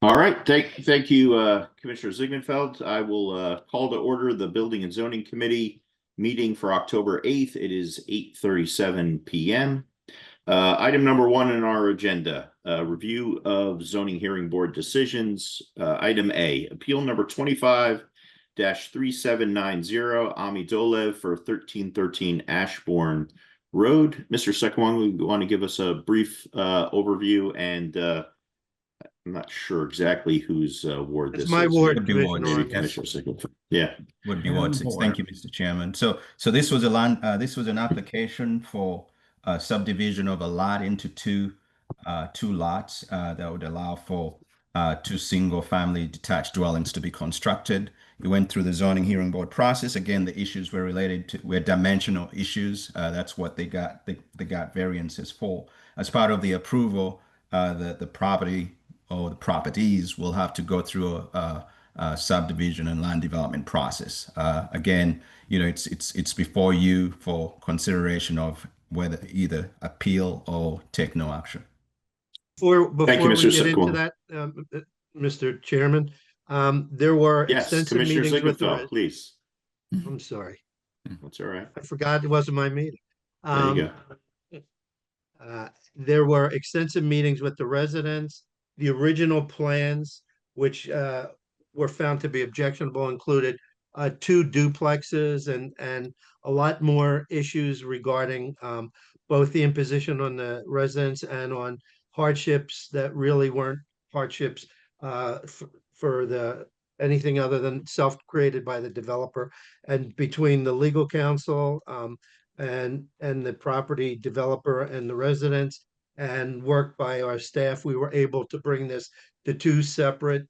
All right, thank you, Commissioner Zieggenfeld. I will call to order the Building and Zoning Committee meeting for October 8th. It is 8:37 p.m. Item number 1 in our agenda, review of zoning hearing board decisions. Item A, appeal number 25-3790, Ami Dolev for 1313 Ashbourne Road. Mr. Sekwang, we want to give us a brief overview, and I'm not sure exactly whose ward It's this my is. ward, Maybe Commissioner. Yeah. Would be Ward 6. Thank you, Mr. Chairman. So this was an application for subdivision of a lot into two lots that would allow for 2 single-family detached dwellings to be constructed. We went through the zoning hearing board process. Again, the issues were dimensional issues. That's what they got variances for. As part of the approval, the property or the properties will have to go through a subdivision and land development process. Again, it's before you for consideration of whether either appeal or take no action. Before Thank you, we Mr. get into Sekwang. that, Mr. Chairman, there were Yes, extensive Commissioner meetings with the Zieggenfeld, please. I'm sorry. That's all right. I forgot it wasn't my meeting. There you go. There were extensive meetings with the residents. The original plans, which were found to be objectionable, included 2 duplexes and a lot more issues regarding both the imposition on the residents and on hardships that really weren't hardships for anything other than self-created by the developer. And between the legal counsel and the property developer and the residents and work by our staff, we were able to bring this to 2 separate,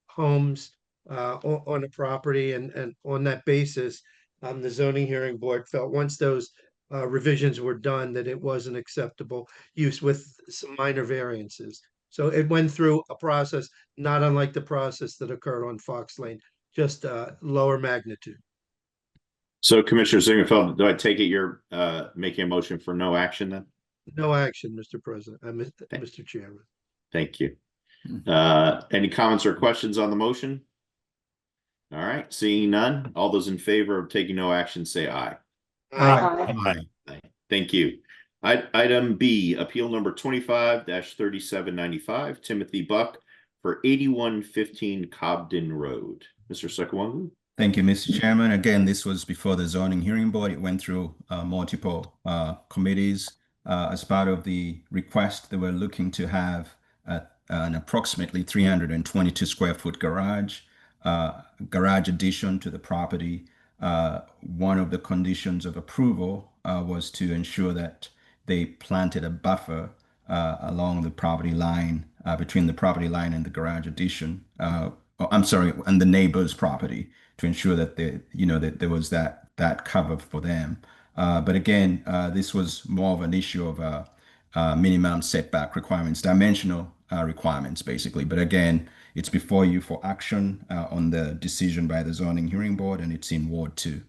homes on a property. And on that basis, the zoning hearing board felt once those revisions were done that it was an acceptable use with some minor variances. So it went through a process not unlike the process that occurred on Fox Lane, just lower magnitude. So, Commissioner Zieggenfeld, do I take it you're making a motion for no action then? No action, Mr. President, Mr. Chairman. Thank you. Any comments or questions on the motion? All right, seeing none, all those in favor of taking no action say aye. Aye. Aye. Thank you. Item B, appeal number 25-3795, Timothy Buck for 8115 Cobden Road. Mr. Sekwang. Thank you, Mr. Chairman. Again, this was before the zoning hearing board. It went through multiple committees. As part of the request, they were looking to have an approximately 322 square foot garage addition to the property. One of the conditions of approval was to ensure that they planted a buffer along the property line, between the property line and the garage addition. I'm sorry, and the neighbor's property, to ensure that that there was that cover for them. But again, this was more of an issue of minimum setback requirements, dimensional requirements, basically. But again, it's before you for action on the decision by the zoning hearing board, and it's in Ward 2.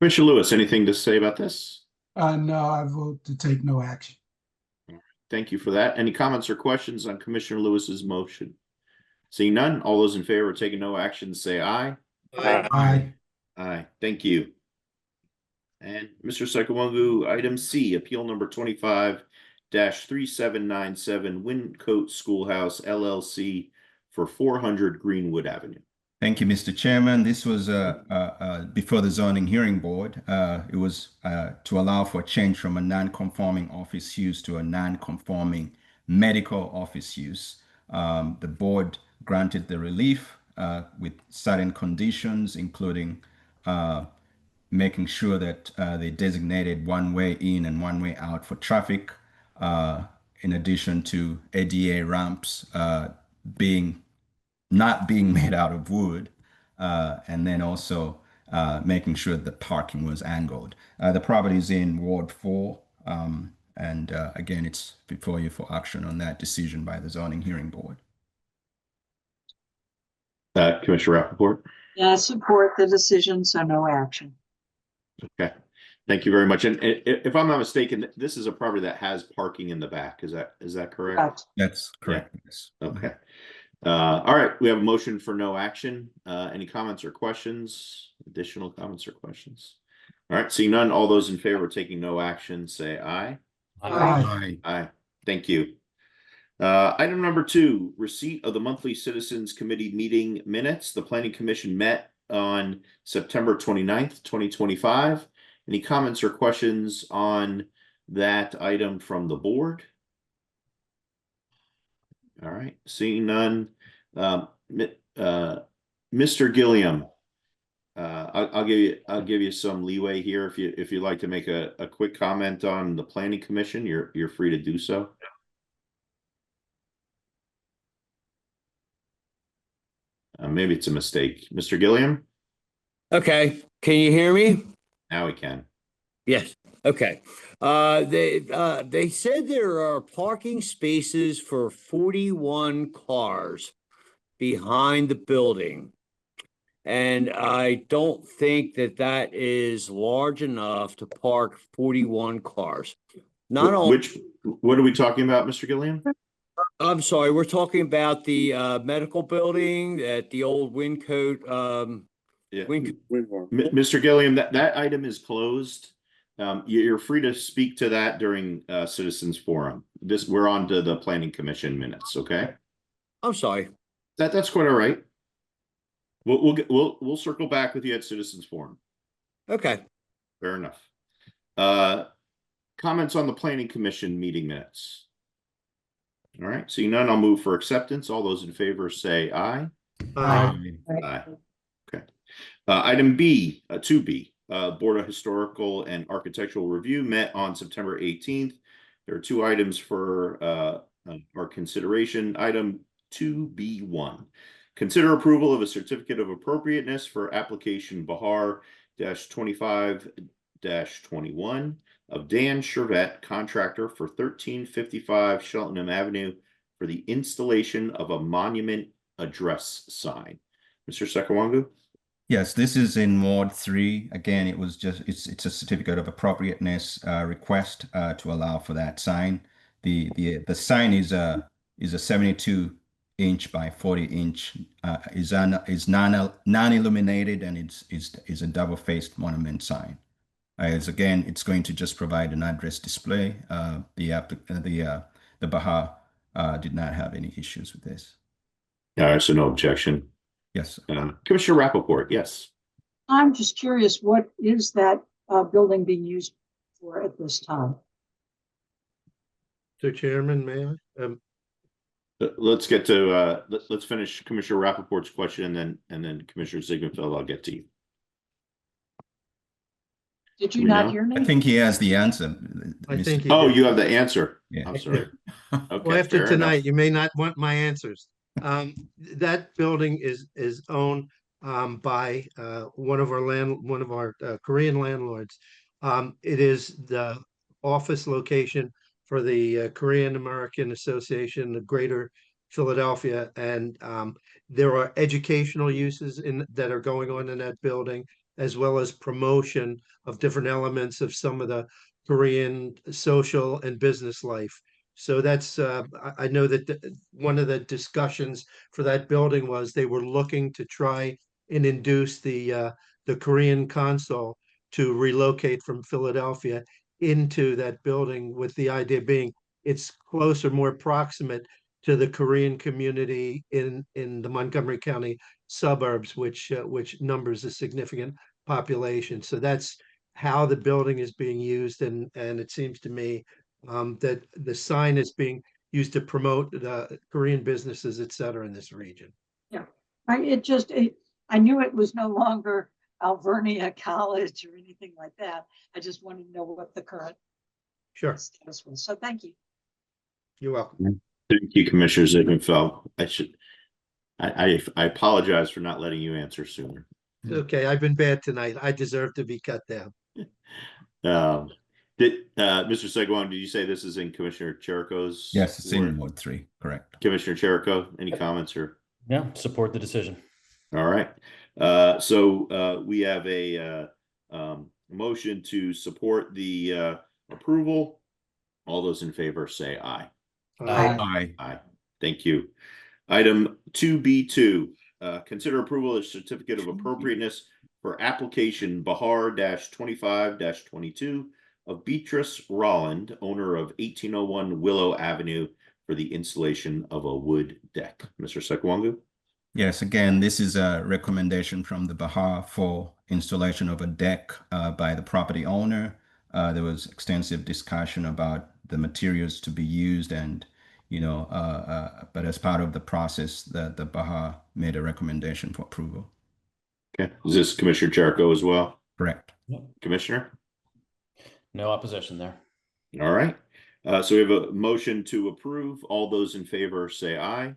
Commissioner Lewis, anything to say about this? No, I vote to take no action. Thank you for that. Any comments or questions on Commissioner Lewis's motion? Seeing none, all those in favor of taking no action say aye. Aye. Aye. Thank you. And Mr. Sekwang, item C, appeal number 25-3797, Wyncote Schoolhouse LLC for 400 Greenwood Avenue. Thank you, Mr. Chairman. This was before the zoning hearing board. It was to allow for a change from a non-conforming office use to a non-conforming medical office use. The board granted the relief with certain conditions, including making sure that they designated one way in and one way out for traffic, in addition to ADA ramps not being made out of wood, and then also making sure the parking was angled. The property is in Ward 4, and again, it's before you for action on that decision by the zoning hearing board. Commissioner Rappaport? Yeah, I support the decision, so no action. Okay, thank you very much. And if I'm not mistaken, this is a property that has parking in the back. Is that correct? That's correct. Yeah. Okay. All right, we have a motion for no action. Any comments or questions? Additional comments or questions? All right, seeing none, all those in favor of taking no action, say aye. Aye. Aye. Thank you. Item number 2, receipt of the monthly Citizens Committee meeting minutes. The Planning Commission met on September 29th, 2025. Any comments or questions on that item from the board? All right, seeing none. Mr. Gilliam, I'll give you some leeway here if you'd like to make a quick comment on the Planning Commission. You're free to do so. Maybe it's a mistake. Mr. Gilliam? Okay, can you hear me? Now we can. Yes. Okay. They said there are parking spaces for 41 cars behind the building. And I don't think that is large enough to park 41 cars. Not only, What are we talking about, Mr. Gilliam? I'm sorry, we're talking about the medical building at the old Wyncote, Yeah. Wyncote. Mr. Gilliam, that item is closed. You're free to speak to that during Citizens Forum. We're on to the Planning Commission minutes, okay? I'm sorry. That's quite all right. We'll circle back with you at Citizens Forum. Okay. Fair enough. Comments on the Planning Commission meeting minutes. All right, seeing none, I'll move for acceptance. All those in favor say aye. Aye. Aye. Okay. Item B, 2B, Board of Historical and Architectural Review met on September 18th. There are 2 items for our consideration. Item 2B1. Consider approval of a certificate of appropriateness for application Bahar-25-21 of Dan Shervette, contractor, for 1355 Cheltenham Avenue for the installation of a monument address sign. Mr. Sekawangu? Yes, this is in Ward 3. Again, it's a certificate of appropriateness request to allow for that sign. The sign is a 72-inch by 40-inch, is non-illuminated, and it's a double-faced monument sign. It's going to just provide an address display. The Bahar did not have any issues with this. All right, so no objection. Yes. Commissioner Rappaport, yes. I'm just curious, what is that building being used for at this time? So Chairman, may I? Let's get to let's finish Commissioner Rappaport's question, and then Commissioner Zieggenfeld, I'll get to you. Did you We not know? hear me? I think he has the answer. I think he Oh, did. you have the answer. Yeah. I'm sorry. Okay, Well, after fair tonight, enough. you may not want my answers. That building is owned by one of our Korean landlords. It is the office location for the Korean American Association of Greater Philadelphia, and there are educational uses that are going on in that building, as well as promotion of different elements of some of the Korean social and business life. So that's, I know that one of the discussions for that building was they were looking to try and induce the Korean consul to relocate from Philadelphia into that building, with the idea being it's closer, more proximate to the Korean community in the Montgomery County suburbs, which numbers a significant population. So that's how the building is being used, and it seems to me that the sign is being used to promote the Korean businesses, et cetera, in this region. I knew it was no longer Alvernia College or anything like that. I just wanted to know what the current Sure, status was. So thank you. you're welcome. Thank you, Commissioner Zieggenfeld. I apologize for not letting you answer sooner. Okay, I've been bad tonight. I deserve to be cut down. Mr. Segwan, did you say this is in Commissioner Cherico's? Yes, it's in ward? Ward 3, correct. Commissioner Cherico, any comments or? Yeah, support the decision. All right. So we have a motion to support the approval. All those in favor say aye. Aye. Aye. Aye. Thank you. Item 2B2, consider approval of certificate of appropriateness for application Bahar 25-22 of Beatrice Rolland, owner of 1801 Willow Avenue, for the installation of a wood deck. Mr. Sekwangu? Yes, again, this is a recommendation from the Bahar for installation of a deck by the property owner. There was extensive discussion about the materials to be used, and but as part of the process, the Bahar made a recommendation for approval. Okay. Is this Commissioner Jericho as well? Correct. Commissioner? No opposition there. All right. So we have a motion to approve. All those in favor say aye.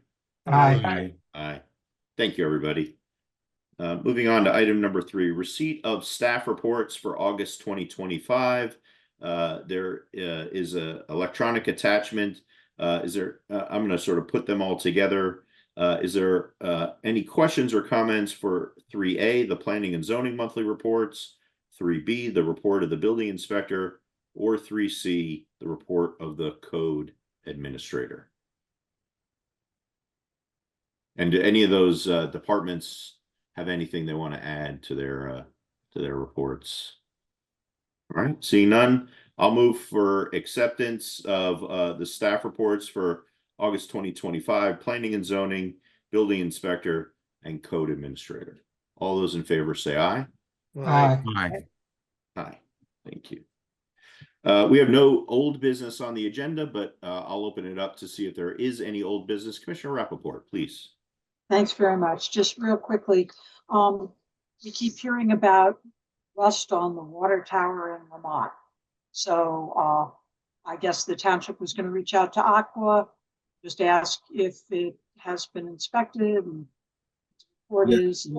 Aye. Aye. Thank you, everybody. Moving on to item number 3, receipt of staff reports for August 2025. There is a electronic attachment. I'm going to sort of put them all together. Is there any questions or comments for 3A, the planning and zoning monthly reports, 3B, the report of the building inspector, or 3C, the report of the code administrator? And do any of those departments have anything they want to add to their reports? All right, seeing none, I'll move for acceptance of the staff reports for August 2025, planning and zoning, building inspector, and code administrator. All those in favor say aye. Aye. Aye. Thank you. We have no old business on the agenda, but I'll open it up to see if there is any old business. Commissioner Rappaport, please. Thanks very much. Just real quickly, we keep hearing about rust on the water tower in Vermont. So I guess the township was going to reach out to Aqua, just ask if it has been inspected and what it is, and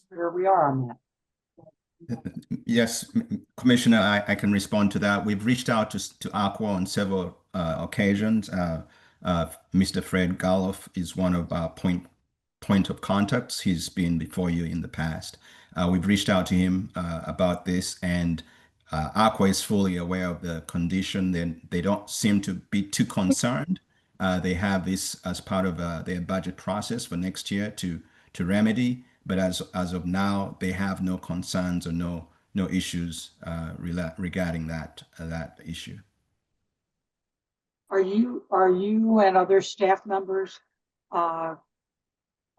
where we are on that. Yes, Commissioner, I can respond to that. We've reached out to Aqua on several occasions. Mr. Fred Galloff is one of our point of contacts. He's been before you in the past. We've reached out to him about this, and Aqua is fully aware of the condition. They don't seem to be too concerned. They have this as part of their budget process for next year to remedy. But as of now, they have no concerns or no issues regarding that issue. Are you and other staff members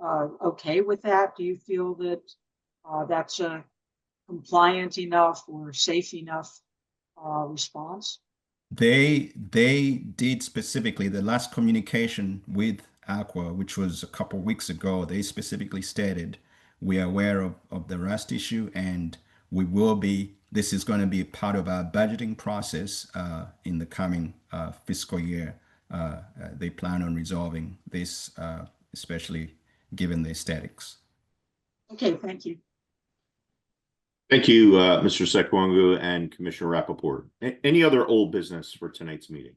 okay with that? Do you feel that that's a compliant enough or safe enough response? They did specifically the last communication with Aqua, which was a couple weeks ago. They specifically stated, we are aware of the rust issue, and we will be. This is going to be part of our budgeting process in the coming fiscal year. They plan on resolving this, especially given the aesthetics. Okay, thank you. Thank you, Mr. Sekwangu and Commissioner Rappaport. Any other old business for tonight's meeting?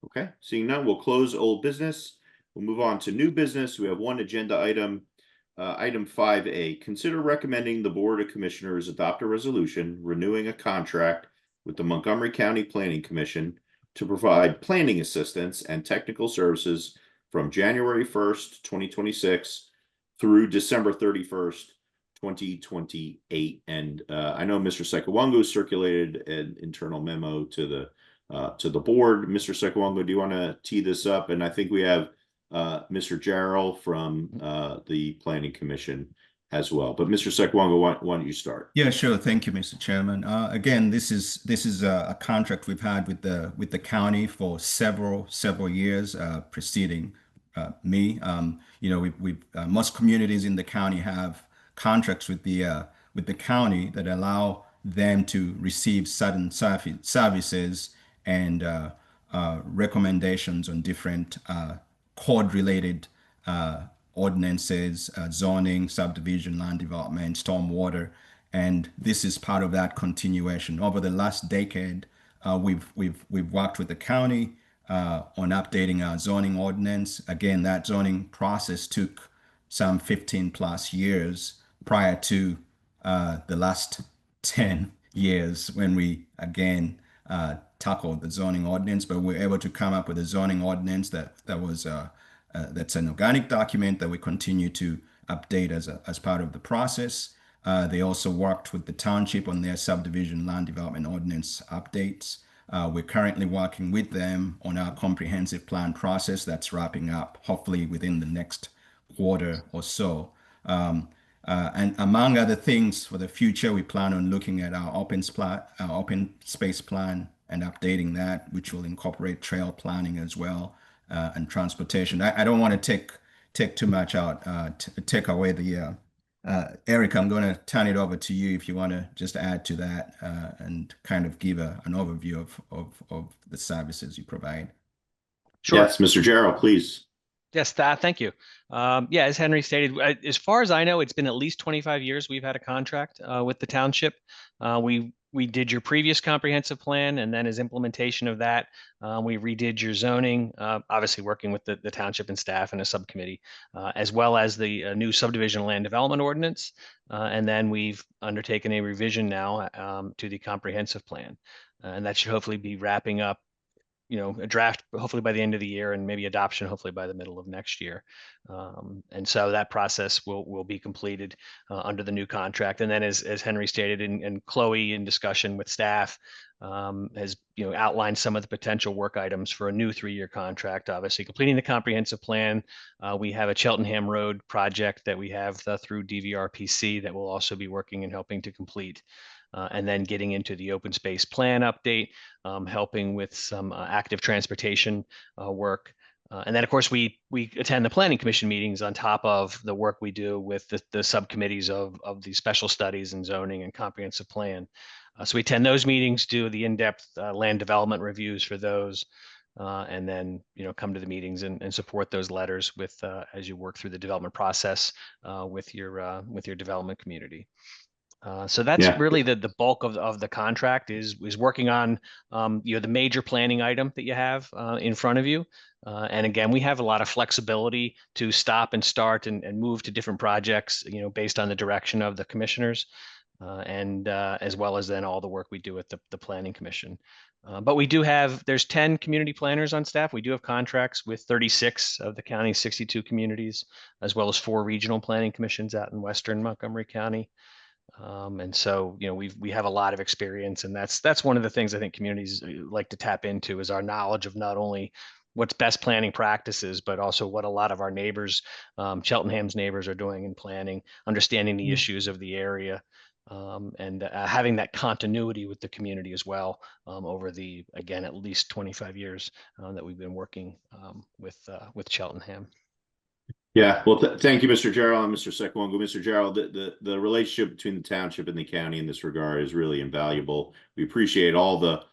Okay, seeing none, we'll close old business. We'll move on to new business. We have one agenda item. Item 5A, consider recommending the Board of Commissioners adopt a resolution renewing a contract with the Montgomery County Planning Commission to provide planning assistance and technical services from January 1st, 2026 through December 31st, 2028. And I know Mr. Sekwangu circulated an internal memo to the board. Mr. Sekwangu, do you want to tee this up? And I think we have Mr. Jarrell from the Planning Commission as well. But Mr. Sekwangu, why don't you start? Yeah, sure. Thank you, Mr. Chairman. Again, this is a contract we've had with the county for several years preceding me. Most communities in the county have contracts with the county that allow them to receive certain services and recommendations on different code-related ordinances, zoning, subdivision, land development, stormwater, and this is part of that continuation. Over the last decade, we've worked with the county on updating our zoning ordinance. Again, that zoning process took some 15 plus years prior to the last 10 years when we again tackle the zoning ordinance, but we're able to come up with a zoning ordinance that's an organic document that we continue to update as part of the process. They also worked with the township on their subdivision land development ordinance updates. We're currently working with them on our comprehensive plan process that's wrapping up hopefully within the next quarter or so. And among other things for the future, we plan on looking at our open space plan and updating that, which will incorporate trail planning as well, and transportation. I don't want to take too much out, take away the Eric, I'm going to turn it over to you if you want to just add to that and kind of give an overview of the services you provide. Sure. Yes, Mr. Gerald, please. Yes, thank you. Yeah, as Henry stated, as far as I know, it's been at least 25 years we've had a contract with the township. We did your previous comprehensive plan, and then as implementation of that, we redid your zoning, obviously working with the township and staff and a subcommittee, as well as the new subdivision land development ordinance. And then we've undertaken a revision now to the comprehensive plan. And that should hopefully be wrapping up, a draft hopefully by the end of the year, and maybe adoption hopefully by the middle of next year. And so that process will be completed under the new contract. And then as Henry stated, and Chloe in discussion with staff has outlined some of the potential work items for a new 3-year contract. Obviously completing the comprehensive plan. We have a Cheltenham Road project that we have through DVRPC that we'll also be working and helping to complete. And then getting into the open space plan update, helping with some active transportation work. And then, of course, we attend the Planning Commission meetings on top of the work we do with the subcommittees of the special studies and zoning and comprehensive plan. So we attend those meetings, do the in-depth land development reviews for those, and then come to the meetings and support those letters with as you work through the development process with your development community. So that's really the bulk of the contract is working on the major planning item that you have in front of you. And again, we have a lot of flexibility to stop and start and move to different projects, based on the direction of the commissioners, and as well as then all the work we do with the Planning Commission. But we do there's 10 community planners on staff. We do have contracts with 36 of the county's 62 communities, as well as 4 regional planning commissions out in Western Montgomery County. And so, we have a lot of experience, and that's one of the things I think communities like to tap into is our knowledge of not only what's best planning practices, but also what a lot of our neighbors, Cheltenham's neighbors, are doing in planning, understanding the issues of the area, and having that continuity with the community as well over again, at least 25 years that we've been working with Cheltenham. Yeah, well, thank you, Mr. Gerald and Mr. Sekwongo. Mr. Gerald, the relationship between the township and the county in this regard is really invaluable. We appreciate all the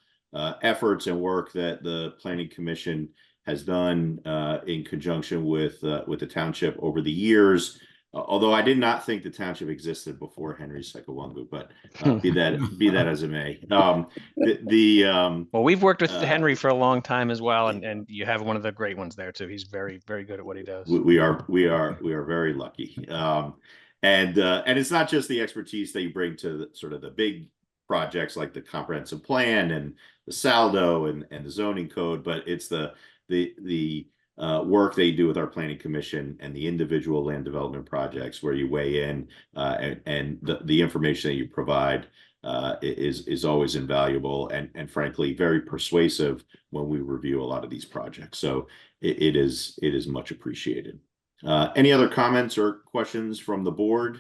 efforts and work that the Planning Commission has done in conjunction with the township over the years. Although I did not think the township existed before Henry Sekwongo, but be that as it may. Well, we've worked with Henry for a long time as well, and you have one of the great ones there too. He's very, very good at what he does. We are very lucky. And it's not just the expertise that you bring to sort of the big projects like the comprehensive plan and the saldo and the zoning code, but it's the work they do with our Planning Commission and the individual land development projects where you weigh in, and the information that you provide is always invaluable and frankly very persuasive when we review a lot of these projects. So it is much appreciated. Any other comments or questions from the board?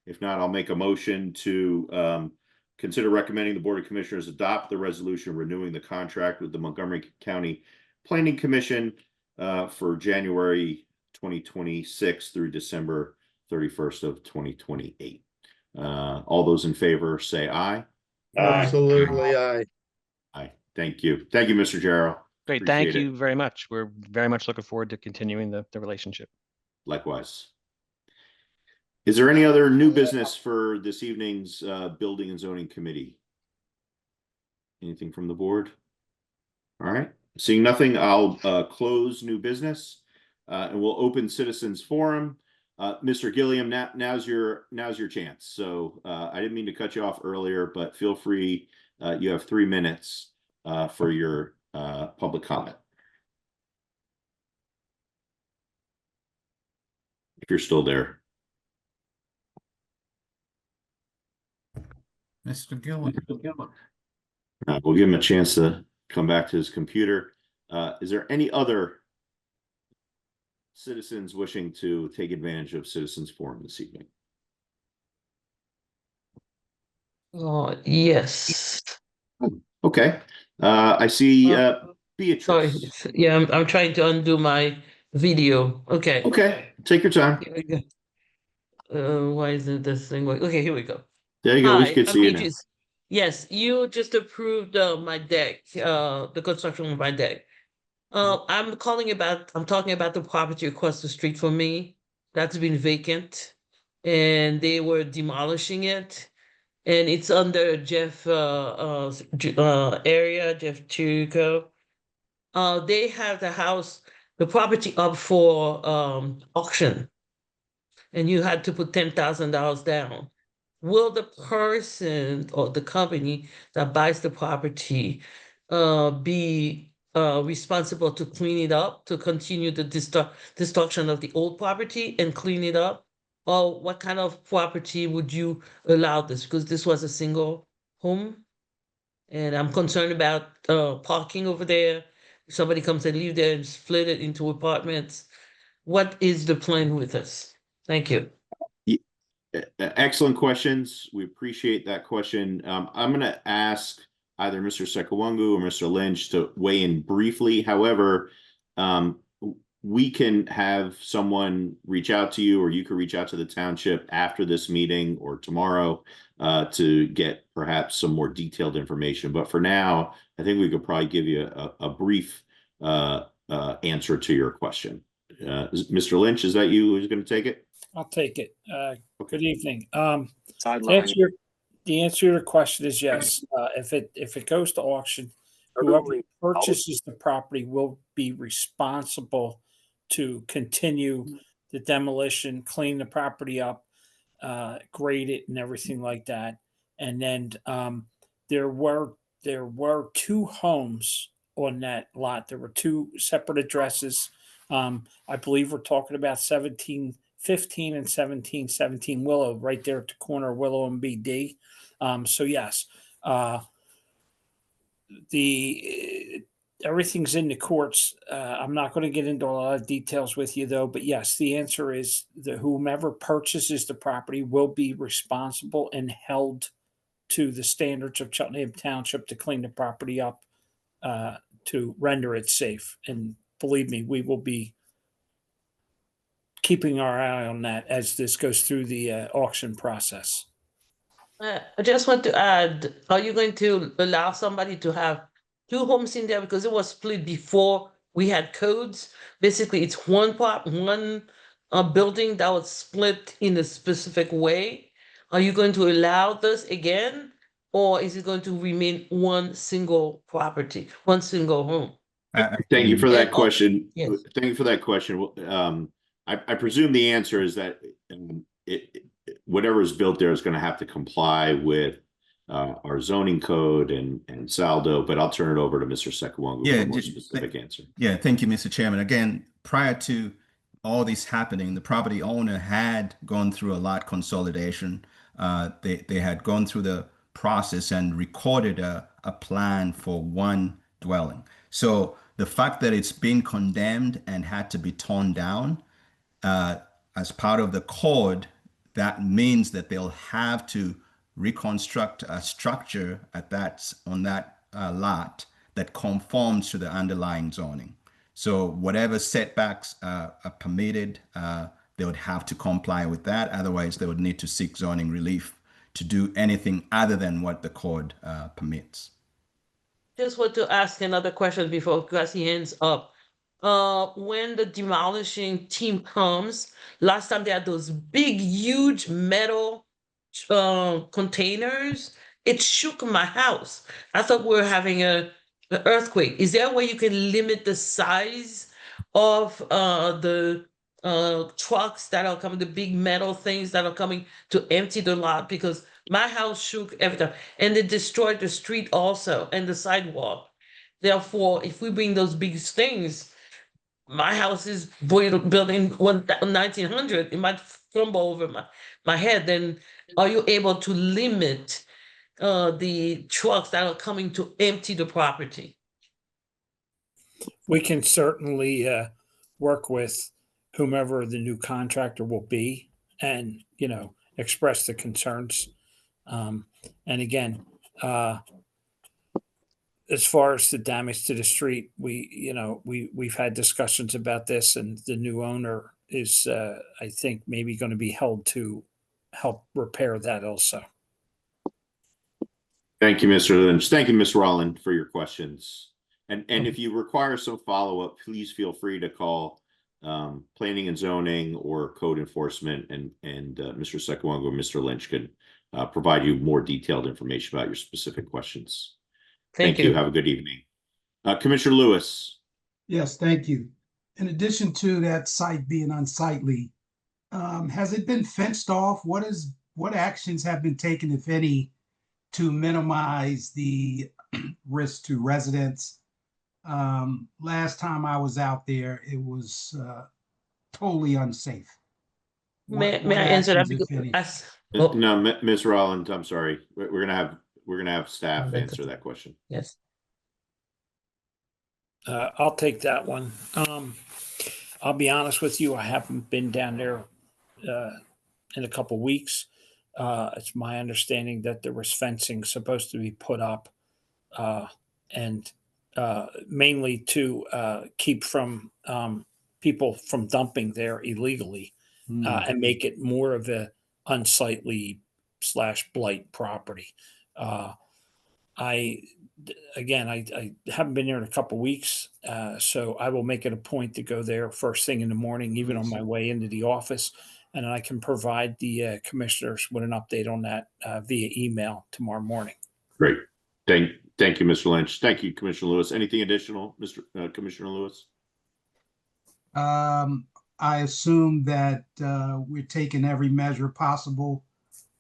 If not, I'll make a motion to consider recommending the Board of Commissioners adopt the resolution renewing the contract with the Montgomery County Planning Commission for January 2026 through December 31st of 2028. All those in favor say aye. Absolutely, aye. Aye. Thank you. Thank you, Mr. Jarrell. Great. Thank you very much. We're very much looking forward to continuing the relationship. Likewise. Is there any other new business for this evening's Building and Zoning Committee? Anything from the board? All right. Seeing nothing, I'll close new business and we'll open citizens forum. Mr. Gilliam, now's your chance. So I didn't mean to cut you off earlier, but feel free you have 3 minutes for your public comment. If you're still there. Mr. Gillen. We'll give him a chance to come back to his computer. Is there any other citizens wishing to take advantage of Citizens Forum this evening? Yes. Okay. I see Sorry. Beatrice. Yeah, I'm trying to undo my video. Okay. Okay, take your time. Here we go. Why isn't this thing working? Okay, here we go. There you go. We Hi, can I'm see you now. Beatrice. Yes, you just approved my deck, the construction of my deck. I'm talking about the property across the street from me that's been vacant, and they were demolishing it, and it's under Jeff area, Jeff Chirico. They have the property up for auction, and you had to put $10,000 down. Will the person or the company that buys the property be responsible to clean it up, to continue the destruction of the old property and clean it up? Or what kind of property would you allow this? Because this was a single home, and I'm concerned about parking over there. If somebody comes and live there and split it into apartments, what is the plan with this? Thank you. Excellent questions. We appreciate that question. I'm going to ask either Mr. Sekawungu or Mr. Lynch to weigh in briefly. However, we can have someone reach out to you, or you can reach out to the township after this meeting or tomorrow to get perhaps some more detailed information. But for now, I think we could probably give you a brief answer to your question. Mr. Lynch, is that you who's going to take it? I'll take it. Good evening. The answer to your question is yes. If it goes to auction, whoever purchases the property will be responsible to continue the demolition, clean the property up, grade it, and everything like that. And then there were 2 homes on that lot. There were 2 separate addresses. I believe we're talking about 1715 and 1717 Willow, right there at the corner of Willow and BD. So yes, everything's in the courts. I'm not going to get into a lot of details with you though, but yes, the answer is that whomever purchases the property will be responsible and held to the standards of Cheltenham Township to clean the property up, to render it safe. And believe me, we will be keeping our eye on that as this goes through the auction process. I just want to add, are you going to allow somebody to have 2 homes in there? Because it was split before we had codes. Basically, it's one building that was split in a specific way. Are you going to allow this again? Or is it going to remain one single property, one single home? Thank you for that And question. yes. Thank you for that question. I presume the answer is that whatever is built there is going to have to comply with our zoning code and saldo, but I'll turn it over to Mr. Sekawungu for a more specific answer. Yeah, thank you, Mr. Chairman. Again, prior to all this happening, the property owner had gone through a lot consolidation. They had gone through the process and recorded a plan for one dwelling. So the fact that it's been condemned and had to be torn down as part of the code, that means that they'll have to reconstruct a structure on that lot that conforms to the underlying zoning. So whatever setbacks are permitted, they would have to comply with that. Otherwise, they would need to seek zoning relief to do anything other than what the code permits. Just want to ask another question before Grassy hands up. When the demolishing team comes, last time they had those big, huge metal containers. It shook my house. I thought we were having an earthquake. Is there a way you can limit the size of the trucks that are coming, the big metal things that are coming to empty the lot? Because My house shook every time, and it destroyed the street also and the sidewalk. Therefore, if we bring those big things, my house is building 1900, it might crumble over my head. Then are you able to limit the trucks that are coming to empty the property? We can certainly work with whomever the new contractor will be and, express the concerns. And again, as far as the damage to the street, we've had discussions about this, and the new owner is, I think, maybe going to be held to help repair that also. Thank you, Mr. Lynch. Thank you, Ms. Rolland, for your questions. And if you require some follow-up, please feel free to call planning and zoning or code enforcement, and Mr. Sekwang or Mr. Lynch can provide you more detailed information about your specific questions. Thank you. Have a good evening. Commissioner Lewis. Yes, thank you. In addition to that site being unsightly, has it been fenced off? What actions have been taken, if any, to minimize the risk to residents? Last time I was out there, it was totally unsafe. May I answer that? No, Ms. Rolland, I'm sorry. We're gonna have staff answer that question. Yes. I'll take that one. I'll be honest with you, I haven't been down there in a couple weeks. It's my understanding that there was fencing supposed to be put up, and mainly to keep from people from dumping there illegally, and make it more of a unsightly / blight property. I haven't been there in a couple weeks, so I will make it a point to go there first thing in the morning, even on my way into the office, and I can provide the commissioners with an update on that via email tomorrow morning. Great. Thank you, Mr. Lynch. Thank you, Commissioner Lewis. Anything additional, Commissioner Lewis? I assume that we're taking every measure possible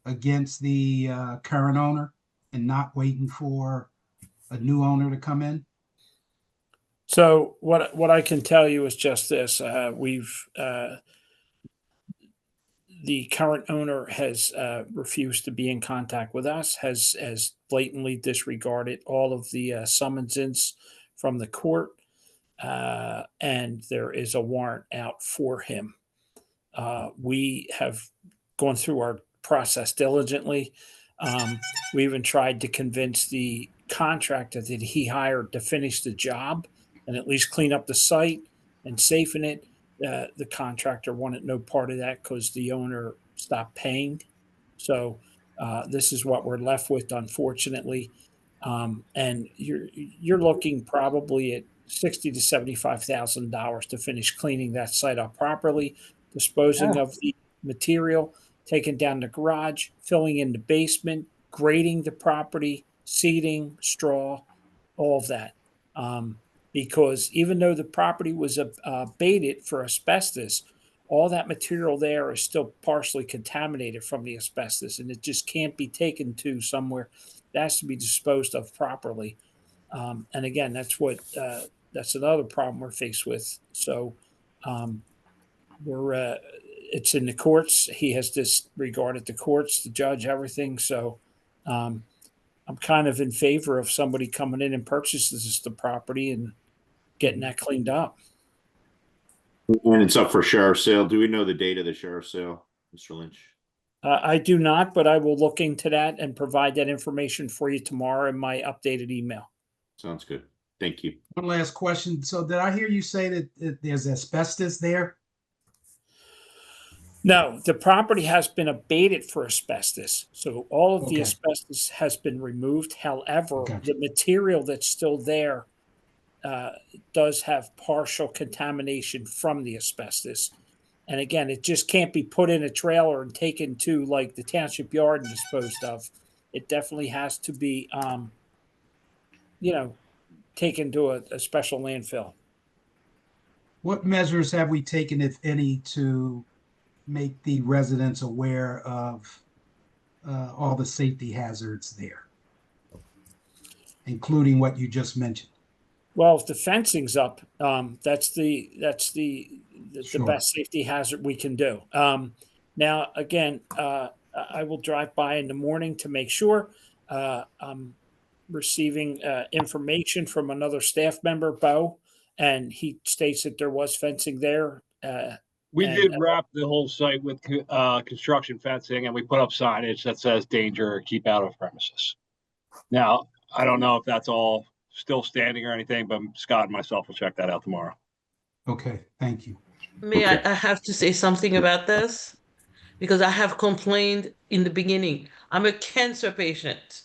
against the current owner and not waiting for a new owner to come in. So what I can tell you is just this: the current owner has refused to be in contact with us, has blatantly disregarded all of the summonses from the court, and there is a warrant out for him. We have gone through our process diligently. We even tried to convince the contractor that he hired to finish the job and at least clean up the site and safen it. The contractor wanted no part of that because the owner stopped paying. So this is what we're left with, unfortunately. And you're looking probably at $60,000 to $75,000 to finish cleaning that site up properly, disposing of the material, taking down the garage, filling in the basement, grading the property, seeding, straw, all of that. Because even though the property was abated for asbestos, all that material there is still partially contaminated from the asbestos, and it just can't be taken to somewhere. It has to be disposed of properly. And again, that's another problem we're faced with. So it's in the courts. He has disregarded the courts, the judge, everything. So I'm kind of in favor of somebody coming in and purchases the property and getting that cleaned up. And it's up for sheriff's sale. Do we know the date of the sheriff's sale, Mr. Lynch? I do not, but I will look into that and provide that information for you tomorrow in my updated email. Sounds good. Thank you. One last question. So did I hear you say that there's asbestos there? No, the property has been abated for asbestos. So all of the asbestos has been removed. However, the material that's still there does have partial contamination from the asbestos. And again, it just can't be put in a trailer and taken to like the township yard and disposed of. It definitely has to be, taken to a special landfill. What measures have we taken, if any, to make the residents aware of all the safety hazards there, including what you just mentioned. Well, if the fencing's up, that's the Sure. best safety hazard we can do. Now, again, I will drive by in the morning to make sure. I'm receiving information from another staff member, Bo, and he states that there was fencing there. We And- did wrap the whole site with construction fencing, and we put up signage that says danger, keep out of premises. Now, I don't know if that's all still standing or anything, but Scott and myself will check that out tomorrow. Okay, thank you. May Okay. I have to say something about this? Because I have complained in the beginning. I'm a cancer patient.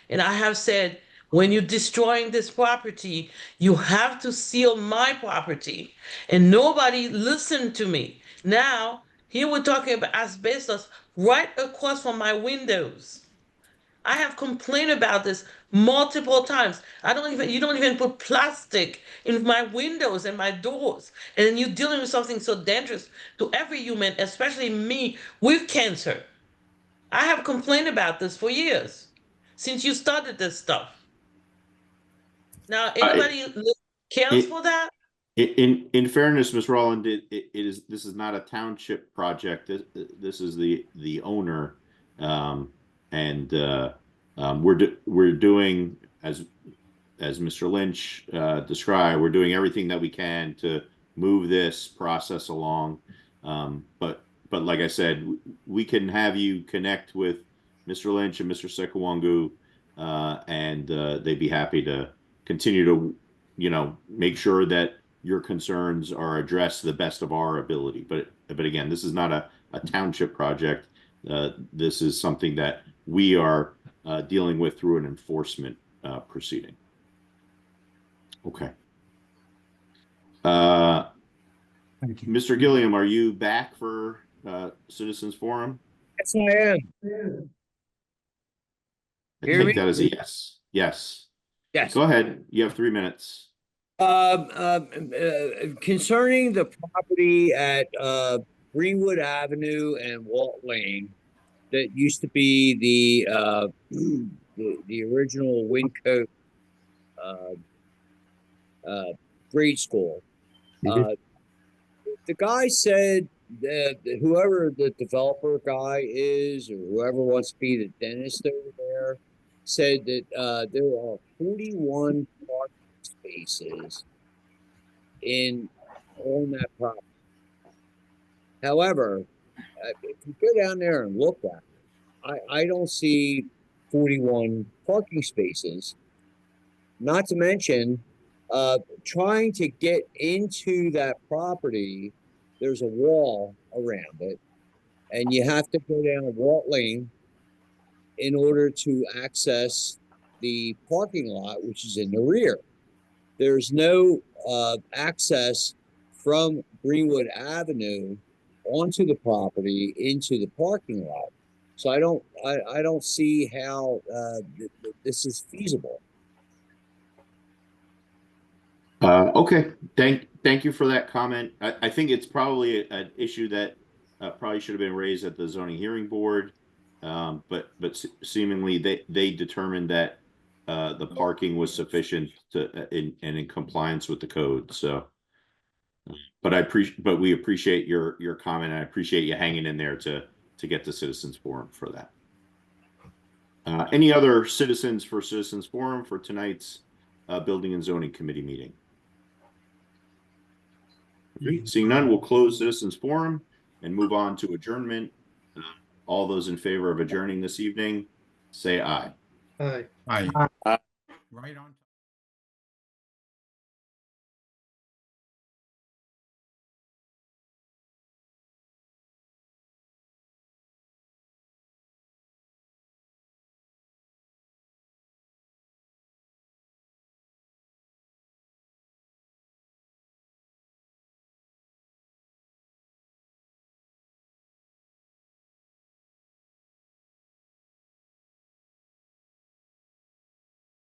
And I have said, when you're destroying this property, you have to seal my property. And nobody listened to me. Now, here we're talking about asbestos right across from my windows. I have complained about this multiple times. You don't even put plastic in my windows and my doors. And then you're dealing with something so dangerous to every human, especially me with cancer. I have complained about this for years, since you started this stuff. Now, anybody cares for that? In fairness, Ms. Rowland, this is not a township project. This is the owner, and we're doing as Mr. Lynch described. We're doing everything that we can to move this process along. But like I said, we can have you connect with Mr. Lynch and Mr. Sekawongu, and they'd be happy to continue to, make sure that your concerns are addressed to the best of our ability. But again, this is not a township project. This is something that we are dealing with through an enforcement proceeding. Okay. Thank you. Mr. Gilliam, are you back for Citizens Forum? Yes, I am. I Hear take me? that as a yes. Yes. Yes. Go ahead. You have 3 minutes. Concerning the property at Greenwood Avenue and Walt Lane, that used to be the original Wyncote grade school. The guy said that whoever the developer guy is, or whoever wants to be the dentist over there, said that there are 41 parking spaces on that property. However, if you go down there and look at it, I don't see 41 parking spaces. Not to mention, trying to get into that property, there's a wall around it, and you have to go down Walt Lane in order to access the parking lot, which is in the rear. There's no access from Greenwood Avenue onto the property into the parking lot. So I don't see how this is feasible. Okay. Thank you for that comment. I think it's probably an issue that probably should have been raised at the zoning hearing board. But seemingly they determined that the parking was sufficient and in compliance with the code. So, but we appreciate your comment. I appreciate you hanging in there to get the Citizens Forum for that. Any other citizens for Citizens Forum for tonight's Building and Zoning Committee meeting? Seeing none, we'll close Citizens Forum and move on to adjournment. All those in favor of adjourning this evening, say aye. Aye. Aye. Right on.